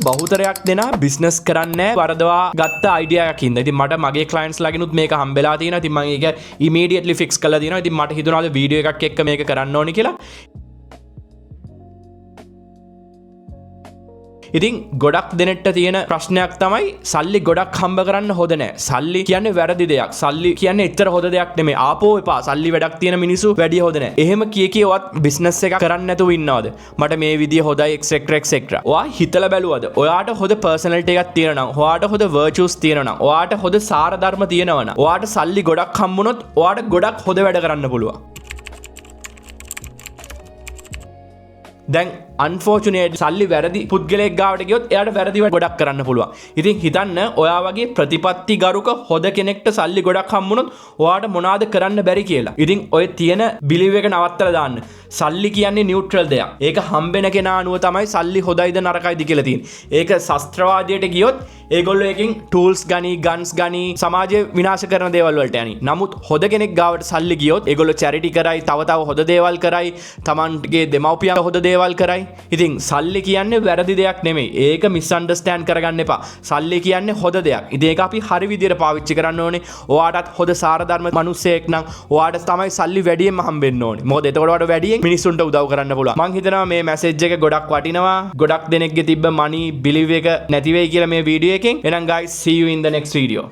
බහුතරයක් දෙනා බිස්නස් කරන්නේ වරදවා ගත්ත අයිඩියා එකකින්. ඉතින් මට මගේ ක්ලයන්ට්ස් ලාගෙනුත් මේක හම්බෙලා තියෙනවා. ඉතින් මම ඒක ඉමීඩියට්ලි ෆික්ස් කරලා තියෙනවා. ඉතින් මට හිතුණා අද වීඩියෝ එකක් එක්ක මේක කරන්න ඕනි කියලා. ඉතින් ගොඩක් දෙනෙට තියෙන ප්‍රශ්නයක් තමයි සල්ලි ගොඩක් හම්බ කරන්න හොඳ නෑ. සල්ලි කියන්නේ වැරදි දෙයක්. සල්ලි කියන්නේ එච්චර හොඳ දෙයක් නෙමෙයි. ආපෝ එපා. සල්ලි වැඩක් තියෙන මිනිස්සු වැඩි හොඳ නෑ. එහෙම කියවත් බිස්නස් එකක් කරන්න නැතුව ඉන්නවද? මට මේ විදිය හොඳයි etc. ඔයා හිතලා බැලුවද? ඔයාට හොඳ පර්සනැලිටි එකක් තියෙනවා නම්, ඔයාට හොඳ වර්චුස් තියෙනවා නම්, ඔයාට හොඳ සාර ධර්ම තියෙනවා නම්, ඔයාට සල්ලි ගොඩක් හම්බුනොත් ඔයාට ගොඩක් හොඳ වැඩ කරන්න පුළුවන්. දැන් අන්ෆෝර්චුනේට්ලි සල්ලි වැරදි පුද්ගලයෙක් ගාවට ගියොත් එයාට වැරදි වැඩ ගොඩක් කරන්න පුළුවන්. ඉතින් හිතන්න ඔයා වගේ ප්‍රතිපත්ති ගරුක හොඳ කෙනෙක්ට සල්ලි ගොඩක් හම්බුනොත් ඔයාට මොනවාද කරන්න බැරි කියලා. ඉතින් ඔය තියෙන බිලිව් එක නවත්තලා දාන්න. සල්ලි කියන්නේ නියුට්‍රල් දෙයක්. ඒක හම්බෙන කෙනා අනුව තමයි සල්ලි හොඳයිද නරකයිද කියලා තියෙන්නේ. ඒක ශාස්ත්‍රවාදයට ගියොත් ඒගොල්ලෝ එකකින් ටූල්ස් ගනි, ගන්ස් ගනි, සමාජය විනාශ කරන දේවල් වලට යන්නේ. නමුත් හොඳ කෙනෙක් ගාවට සල්ලි ගියොත් ඒගොල්ලෝ චැරිටි කරයි, තව හොඳ දේවල් කරයි, තමන්ගේ දෙමව්පියන් හොඳ දේවල් කරයි. ඉතින් සල්ලි කියන්නේ වැරදි දෙයක් නෙමෙයි. ඒක මිස්අන්ඩර්ස්ටෑන්ඩ් කරගන්න එපා. සල්ලි කියන්නේ හොඳ දෙයක්. ඉතින් ඒක අපි හරි විදියට පාවිච්චි කරන්න ඕනේ. ඔයාටත් හොඳ සාරධර්ම මිනිස්සෙක් නම් ඔයාට තමයි සල්ලි වැඩියෙන්ම හම්බෙන්න ඕනේ. මොකද එතකොට ඔයාට වැඩියෙන් මිනිස්සුන්ට උදව් කරන්න පුළුවන්. මම හිතනවා මේ මැසේජ් එක ගොඩක් වටිනවා. ගොඩක් දෙනෙක්ගේ තිබ්බ money belief එක නැති වෙයි කියලා මේ වීඩියෝ එකෙන්. එහෙනම් guys, see you in the next video.